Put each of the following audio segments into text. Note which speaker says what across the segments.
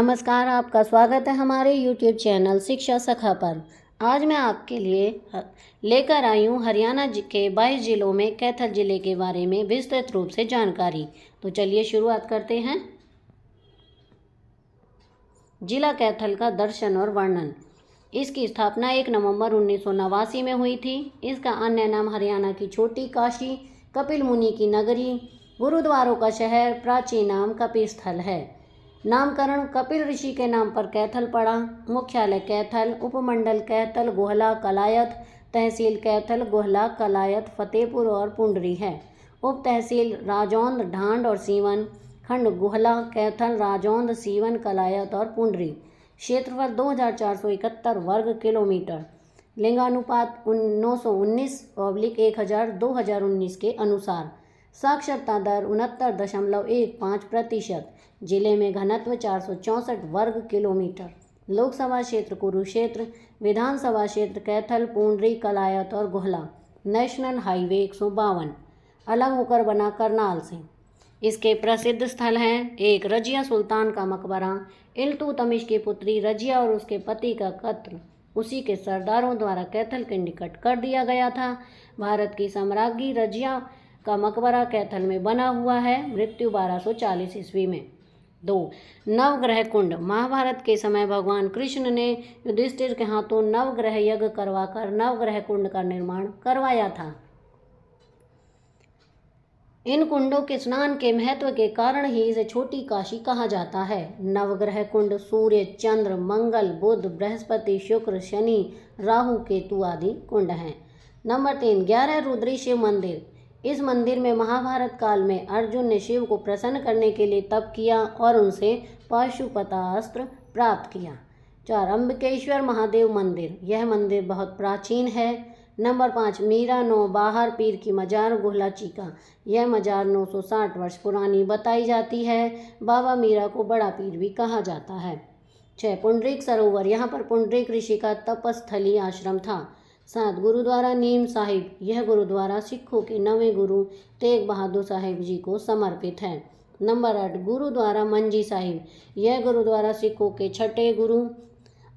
Speaker 1: नमस्कार, आपका स्वागत है हमारे YouTube चैनल शिक्षा सखा पर। आज मैं आपके लिए लेकर आई हूँ हरियाणा के 22 जिलों में कैथल जिले के बारे में विस्तृत रूप से जानकारी। तो चलिए शुरुआत करते हैं। जिला कैथल का दर्शन और वर्णन। इसकी स्थापना 1 नवंबर 1989 में हुई थी। इसका अन्य नाम हरियाणा की छोटी काशी, कपिल मुनि की नगरी, गुरुद्वारों का शहर, प्राचीन नाम कपिस्थल है। नामकरण कपिल ऋषि के नाम पर कैथल पड़ा। मुख्यालय कैथल, उपमंडल कैथल, गोहला, कलायत, तहसील कैथल, गोहला, कलायत, फतेहपुर और पुंडरी है। उप तहसील राजौंद, ढांड और सीवन, खंड गोहला, कैथल, राजौंद, सीवन, कलायत और पुंडरी। क्षेत्रफल 2471 वर्ग किलोमीटर। लिंगानुपात 919/1000 2019 के अनुसार। साक्षरता दर 69.15%। जिले में घनत्व 464 वर्ग किलोमीटर। लोकसभा क्षेत्र कुरुक्षेत्र, विधानसभा क्षेत्र कैथल, पुंडरी, कलायत और गोहला। नेशनल हाईवे 152 अलग होकर बना करनाल से। इसके प्रसिद्ध स्थल हैं: 1 रजिया सुल्तान का मकबरा। इल्तुतमिश की पुत्री रजिया और उसके पति का कत्ल उसी के सरदारों द्वारा कैथल के निकट कर दिया गया था। भारत की सम्राज्ञी रजिया का मकबरा कैथल में बना हुआ है। मृत्यु 1240 ईस्वी में। 2 नवग्रह कुंड। महाभारत के समय भगवान कृष्ण ने युधिष्ठिर के हाथों नवग्रह यज्ञ करवाकर नवग्रह कुंड का निर्माण करवाया था। इन कुंडों के स्नान के महत्व के कारण ही इसे छोटी काशी कहा जाता है। नवग्रह कुंड सूर्य, चंद्र, मंगल, बुध, बृहस्पति, शुक्र, शनि, राहु, केतु आदि कुंड हैं। नंबर 3 11 रुद्री शिव मंदिर। इस मंदिर में महाभारत काल में अर्जुन ने शिव को प्रसन्न करने के लिए तप किया और उनसे पाशुपतास्त्र प्राप्त किया। 4 अम्बिकेश्वर महादेव मंदिर। यह मंदिर बहुत प्राचीन है। नंबर 5 मीरा नौ बाहर पीर की मजार गोहला चीका। यह मजार 960 वर्ष पुरानी बताई जाती है। बाबा मीरा को बड़ा पीर भी कहा जाता है। 6 पुंडरीक सरोवर। यहाँ पर पुंडरीक ऋषि का तपस्थली आश्रम था। 7 गुरुद्वारा नीम साहिब। यह गुरुद्वारा सिखों के 9वें गुरु तेग बहादुर साहिब जी को समर्पित है। नंबर 8 गुरुद्वारा मंजी साहिब। यह गुरुद्वारा सिखों के 6ठे गुरु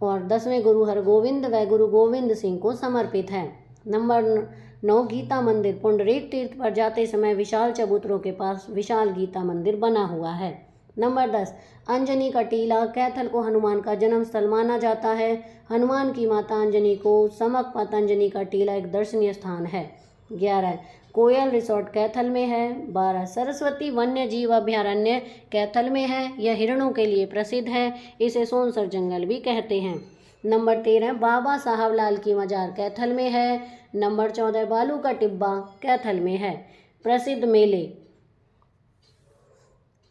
Speaker 1: और 10वें गुरु हरगोविंद व गुरु गोविंद सिंह को समर्पित है। नंबर 9 गीता मंदिर। पुंडरीक तीर्थ पर जाते समय विशाल चबूतरों के पास विशाल गीता मंदिर बना हुआ है। नंबर 10 अंजनी का टीला। कैथल को हनुमान का जन्म स्थल माना जाता है। हनुमान की माता अंजनी को समक पतंजनी का टीला एक दर्शनीय स्थान है। 11 कोयल रिसोर्ट कैथल में है। 12 सरस्वती वन्य जीव अभयारण्य कैथल में है। यह हिरणों के लिए प्रसिद्ध है। इसे सोनसर जंगल भी कहते हैं। नंबर 13 बाबा साहब लाल की मजार कैथल में है। नंबर 14 बालू का टिब्बा कैथल में है। प्रसिद्ध मेले: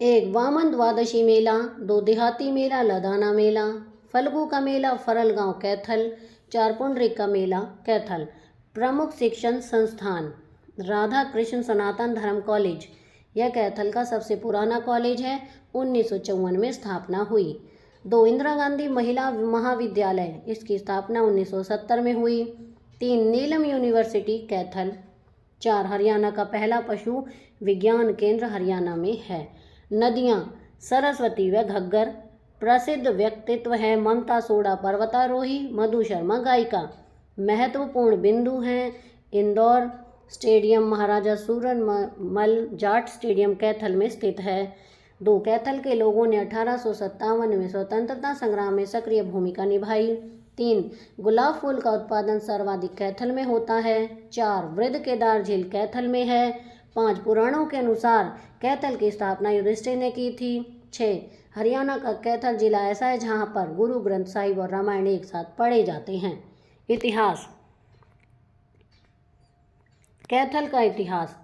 Speaker 1: 1 वामन द्वादशी मेला, 2 देहाती मेला लदाना मेला, फल्गु का मेला फरलगांव कैथल, 4 पुंडरीक का मेला कैथल। प्रमुख शिक्षण संस्थान: राधा कृष्ण सनातन धर्म कॉलेज। यह कैथल का सबसे पुराना कॉलेज है। 1954 में स्थापना हुई। 2 इंदिरा गांधी महिला महाविद्यालय। इसकी स्थापना 1970 में हुई। 3 नीलम यूनिवर्सिटी कैथल। 4 हरियाणा का पहला पशु विज्ञान केंद्र हरियाणा में है। नदियाँ: सरस्वती व घग्गर। प्रसिद्ध व्यक्तित्व है ममता सोडा पर्वतारोही, मधु शर्मा गायिका। महत्वपूर्ण बिंदु हैं: इंदौर स्टेडियम महाराजा सूरजमल जाट स्टेडियम कैथल में स्थित है। 2 कैथल के लोगों ने 1857 में स्वतंत्रता संग्राम में सक्रिय भूमिका निभाई। 3 गुलाब फूल का उत्पादन सर्वाधिक कैथल में होता है। 4 वृद्ध केदार झील कैथल में है। 5 पुराणों के अनुसार कैथल की स्थापना युधिष्ठिर ने की थी। 6 हरियाणा का कैथल जिला ऐसा है जहां पर गुरु ग्रंथ साहिब और रामायण एक साथ पढ़े जाते हैं। इतिहास: कैथल का इतिहास: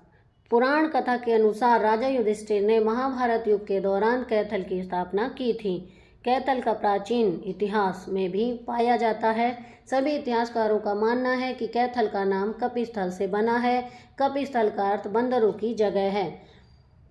Speaker 1: पुराण कथा के अनुसार राजा युधिष्ठिर ने महाभारत युग के दौरान कैथल की स्थापना की थी। कैथल का प्राचीन इतिहास में भी पाया जाता है। सभी इतिहासकारों का मानना है कि कैथल का नाम कपिस्थल से बना है। कपिस्थल का अर्थ बंदरों की जगह है।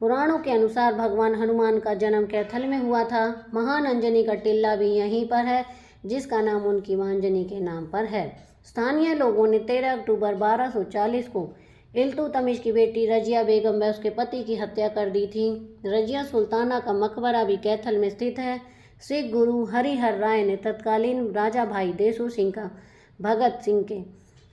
Speaker 1: पुराणों के अनुसार भगवान हनुमान का जन्म कैथल में हुआ था। महान अंजनी का टिल्ला भी यहीं पर है, जिसका नाम उनकी मां अंजनी के नाम पर है। स्थानीय लोगों ने 13 अक्टूबर 1240 को इल्तुतमिश की बेटी रजिया बेगम व उसके पति की हत्या कर दी थी। रजिया सुल्ताना का मकबरा भी कैथल में स्थित है। सिख गुरु हरिहर राय ने तत्कालीन राजा भाई देसू सिंह का भगत सिंह के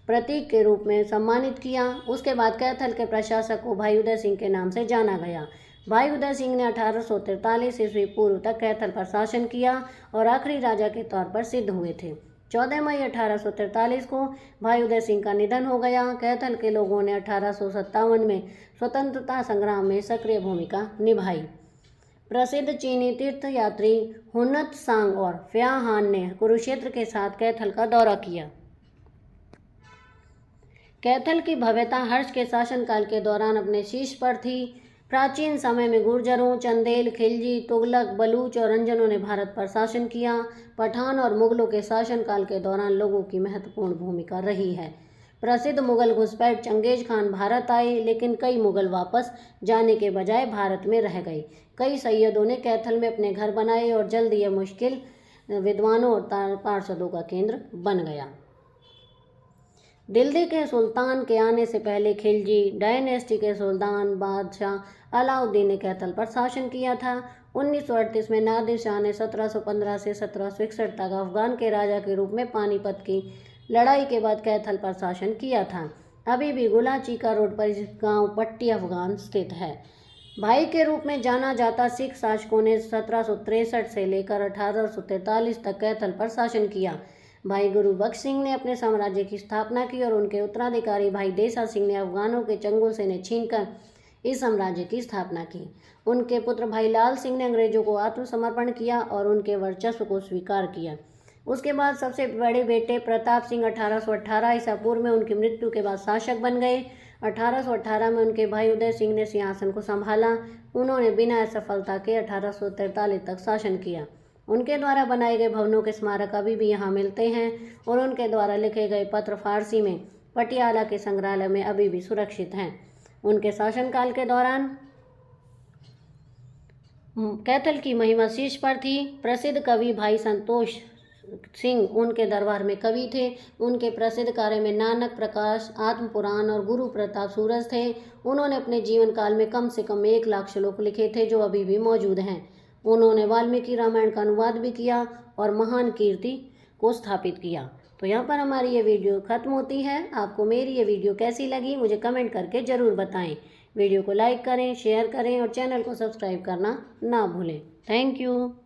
Speaker 1: प्रतीक के रूप में सम्मानित किया। उसके बाद कैथल के प्रशासक को भाई उदय सिंह के नाम से जाना गया। भाई उदय सिंह ने 1843 ईस्वी पूर्व तक कैथल पर शासन किया और आखिरी राजा के तौर पर सिद्ध हुए थे। 14 मई 1843 को भाई उदय सिंह का निधन हो गया। कैथल के लोगों ने 1857 में स्वतंत्रता संग्राम में सक्रिय भूमिका निभाई। प्रसिद्ध चीनी तीर्थयात्री हुन त्सांग और फ्या हान ने कुरुक्षेत्र के साथ कैथल का दौरा किया। कैथल की भव्यता हर्ष के शासनकाल के दौरान अपने शीर्ष पर थी। प्राचीन समय में गुर्जरों, चंदेल, खिलजी, तुगलक, बलूच और अंजनों ने भारत पर शासन किया। पठान और मुगलों के शासनकाल के दौरान लोगों की महत्वपूर्ण भूमिका रही है। प्रसिद्ध मुगल घुसपैठ चंगेज खान भारत आए, लेकिन कई मुगल वापस जाने के बजाय भारत में रह गए। कई सैयदों ने कैथल में अपने घर बनाए और जल्द यह मुश्किल विद्वानों और पार्षदों का केंद्र बन गया। दिल्ली के सुल्तान के आने से पहले खिलजी डायनेस्टी के सुल्तान बादशाह अलाउद्दीन ने कैथल पर शासन किया था। 1938 में नादिर शाह ने 1715 से 1761 तक अफगान के राजा के रूप में पानीपत की लड़ाई के बाद कैथल पर शासन किया था। अभी भी गुलाचीका रोड पर गांव पट्टी अफगान स्थित है। भाई के रूप में जाना जाता सिख शासकों ने 1763 से लेकर 1843 तक कैथल पर शासन किया। भाई गुरु बख्श सिंह ने अपने साम्राज्य की स्थापना की और उनके उत्तराधिकारी भाई देसा सिंह ने अफगानों के चंगुल से छीनकर इस साम्राज्य की स्थापना की। उनके पुत्र भाई लाल सिंह ने अंग्रेजों को आत्मसमर्पण किया और उनके वर्चस्व को स्वीकार किया। उसके बाद सबसे बड़े बेटे प्रताप सिंह 1818 ईसा पूर्व में उनकी मृत्यु के बाद शासक बन गए। 1818 में उनके भाई उदय सिंह ने सिंहासन को संभाला। उन्होंने बिना असफलता के 1843 तक शासन किया। उनके द्वारा बनाए गए भवनों के स्मारक अभी भी यहाँ मिलते हैं और उनके द्वारा लिखे गए पत्र फारसी में पटियाला के संग्रहालय में अभी भी सुरक्षित हैं। उनके शासनकाल के दौरान कैथल की महिमा शीर्ष पर थी। प्रसिद्ध कवि भाई संतोष सिंह उनके दरबार में कवि थे। उनके प्रसिद्ध कार्य में नानक प्रकाश, आत्म पुराण और गुरु प्रताप सूरज थे। उन्होंने अपने जीवन काल में कम से कम 1 लाख श्लोक लिखे थे जो अभी भी मौजूद हैं। उन्होंने वाल्मीकि रामायण का अनुवाद भी किया और महान कीर्ति को स्थापित किया। तो यहाँ पर हमारी ये वीडियो खत्म होती है। आपको मेरी ये वीडियो कैसी लगी मुझे कमेंट करके ज़रूर बताएं। वीडियो को लाइक करें, शेयर करें और चैनल को सब्सक्राइब करना ना भूलें। Thank you.